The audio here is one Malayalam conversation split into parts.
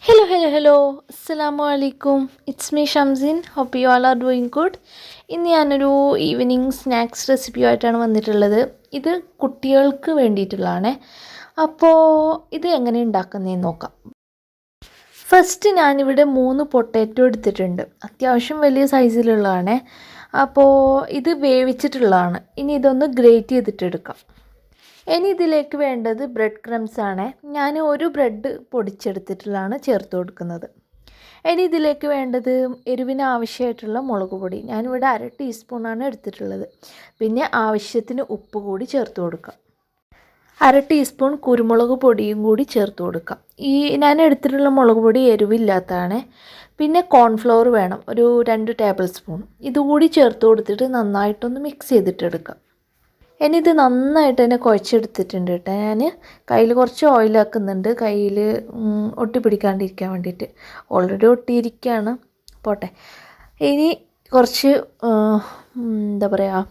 Hello. Assalamu alaikum. It's me Shamzin. Hope you all are doing good. ഇന്ന് ഞാനൊരു ഈവനിങ് സ്നാക്സ് റെസിപ്പിയായിട്ടാണ് വന്നിട്ടുള്ളത്. ഇത് കുട്ടികൾക്ക് വേണ്ടിയിട്ടുള്ളതാണ്. അപ്പോൾ ഇത് എങ്ങനെ ഉണ്ടാക്കുന്നതെന്ന് നോക്കാം. ഫസ്റ്റ് ഞാനിവിടെ 3 പൊട്ടാറ്റോ എടുത്തിട്ടുണ്ട്. അത്യാവശ്യം വലിയ സൈസിലുള്ളതാണ്. അപ്പോൾ ഇത് വേവിച്ചിട്ടുള്ളതാണ്. ഇനി ഇതൊന്ന് ഗ്രേറ്റ് ചെയ്തിട്ടെടുക്കാം. ഇനി ഇതിലേക്ക് വേണ്ടത് ബ്രെഡ് ക്രംസ് ആണ്. ഞാൻ ഒരു ബ്രെഡ് പൊടിച്ചെടുത്തിട്ടുള്ളതാണ് ചേർത്ത് കൊടുക്കുന്നത്. ഇനി ഇതിലേക്ക് വേണ്ടത് എരിവിന് ആവശ്യമായിട്ടുള്ള മുളക് പൊടി. ഞാനിവിടെ 1/2 ടീസ്പൂണാണ് എടുത്തിട്ടുള്ളത്. പിന്നെ ആവശ്യത്തിന് ഉപ്പ് കൂടി ചേർത്ത് കൊടുക്കാം. 1/2 ടീസ്പൂൺ കുരുമുളക് പൊടിയും കൂടി ചേർത്ത് കൊടുക്കാം. ഞാൻ എടുത്തിട്ടുള്ള മുളക് പൊടി എരിവില്ലാത്തതാണ്. പിന്നെ കോൺഫ്ലവർ വേണം, ഒരു 2 ടേബിൾ സ്പൂൺ. ഇതുകൂടി ചേർത്ത് കൊടുത്തിട്ട് നന്നായിട്ടൊന്ന് മിക്സ് ചെയ്തിട്ടെടുക്കാം. ഇനി ഇത് നന്നായിട്ട് തന്നെ കുഴച്ചെടുത്തിട്ടുണ്ട് കേട്ടോ. ഞാൻ കയ്യിൽ കുറച്ച് ഓയിലാക്കുന്നുണ്ട്, കയ്യിൽ ഒട്ടിപ്പിടിക്കാണ്ടിരിക്കാൻ വേണ്ടിയിട്ട്. ഓൾറെഡി ഒട്ടിയിരിക്കുകയാണ്, പോട്ടെ. ഇനി കുറച്ച് എന്താ പറയുക,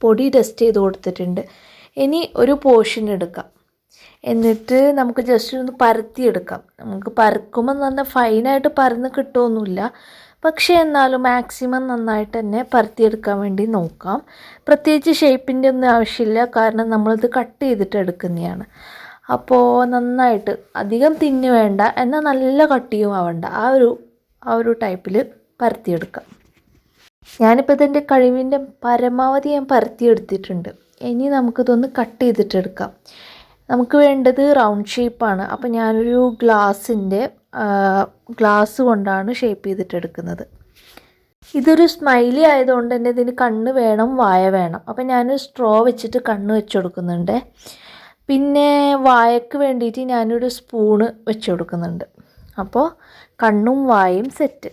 പൊടി ടെസ്റ്റ് ചെയ്ത് കൊടുത്തിട്ടുണ്ട്. ഇനി ഒരു പോർഷൻ എടുക്കാം. എന്നിട്ട് നമുക്ക് ജസ്റ്റ് ഒന്ന് പരത്തിയെടുക്കാം. നമുക്ക് പരക്കുമ്പോൾ നല്ല ഫൈനായിട്ട് പരന്ന് കിട്ടുമൊന്നുമില്ല, പക്ഷേ എന്നാലും മാക്സിമം നന്നായിട്ട് തന്നെ പരത്തിയെടുക്കാൻ വേണ്ടി നോക്കാം. പ്രത്യേകിച്ച് ഷേപ്പിൻ്റെ ഒന്നും ആവശ്യമില്ല, കാരണം നമ്മളിത് കട്ട് ചെയ്തിട്ട് എടുക്കുന്നതാണ്. അപ്പോൾ നന്നായിട്ട് അധികം തിന്ന് വേണ്ട, എന്നാൽ നല്ല കട്ടിയും ആവണ്ട, ആ ഒരു ടൈപ്പിൽ പരത്തിയെടുക്കാം. ഞാനിപ്പോൾ ഇതിൻ്റെ കഴിവിൻ്റെ പരമാവധി ഞാൻ പരത്തിയെടുത്തിട്ടുണ്ട്. ഇനി നമുക്കിതൊന്ന് കട്ട് ചെയ്തിട്ടെടുക്കാം. നമുക്ക് വേണ്ടത് റൗണ്ട് ഷേപ്പാണ്. അപ്പോൾ ഞാനൊരു ഗ്ലാസ് കൊണ്ടാണ് ഷേപ്പ് ചെയ്തിട്ടെടുക്കുന്നത്. ഇതൊരു സ്മൈലി ആയതുകൊണ്ട് തന്നെ ഇതിന് കണ്ണ് വേണം, വായ വേണം. അപ്പോൾ ഞാൻ സ്ട്രോ വെച്ചിട്ട് കണ്ണ് വെച്ച് കൊടുക്കുന്നുണ്ട്. പിന്നെ വായക്ക് വേണ്ടിയിട്ട് ഞാനൊരു സ്പൂണ് വെച്ച് കൊടുക്കുന്നുണ്ട്. അപ്പോൾ കണ്ണും വായയും സെറ്റ്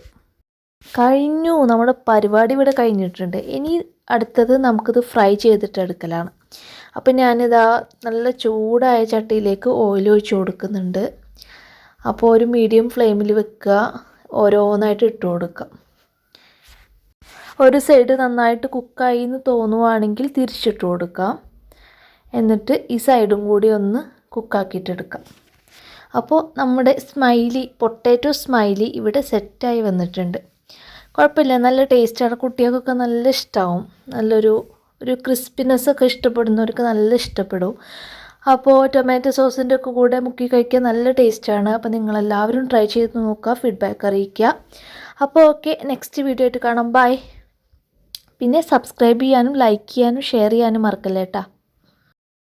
കഴിഞ്ഞു. നമ്മുടെ പരിപാടി ഇവിടെ കഴിഞ്ഞിട്ടുണ്ട്. ഇനി അടുത്തത് നമുക്കിത് ഫ്രൈ ചെയ്തിട്ടെടുക്കലാണ്. അപ്പോൾ ഞാനിതാ നല്ല ചൂടായ ചട്ടിയിലേക്ക് ഓയിൽ ഒഴിച്ച് കൊടുക്കുന്നുണ്ട്. അപ്പോൾ ഒരു മീഡിയം ഫ്ലെയിമിൽ വെക്കുക, ഓരോന്നായിട്ട് ഇട്ട് കൊടുക്കുക. ഒരു സൈഡ് നന്നായിട്ട് കുക്കായി എന്ന് തോന്നുവാണെങ്കിൽ തിരിച്ചിട്ട് കൊടുക്കാം. എന്നിട്ട് ഈ സൈഡും കൂടി ഒന്ന് കുക്കാക്കിയിട്ടെടുക്കാം. അപ്പോൾ നമ്മുടെ പൊട്ടാറ്റോ സ്മൈലി ഇവിടെ സെറ്റായി വന്നിട്ടുണ്ട്. കുഴപ്പമില്ല, നല്ല ടേസ്റ്റാണ്. കുട്ടികൾക്കൊക്കെ നല്ല ഇഷ്ടമാവും. നല്ലൊരു ക്രിസ്പിനെസ്സൊക്കെ ഇഷ്ടപ്പെടുന്നവർക്ക് നല്ല ഇഷ്ടപ്പെടും. അപ്പോൾ ടൊമാറ്റോ സോസിൻ്റെ ഒക്കെ കൂടെ മുക്കി കഴിക്കാൻ നല്ല ടേസ്റ്റാണ്. അപ്പോൾ നിങ്ങളെല്ലാവരും ട്രൈ ചെയ്ത് നോക്കുക, ഫീഡ്ബാക്ക് അറിയിക്കുക. അപ്പോൾ ഓക്കെ, നെക്സ്റ്റ് വീഡിയോ ആയിട്ട് കാണാം. ബൈ. പിന്നെ സബ്സ്ക്രൈബ് ചെയ്യാനും ലൈക്ക് ചെയ്യാനും ഷെയർ ചെയ്യാനും മറക്കല്ലേട്ടാ.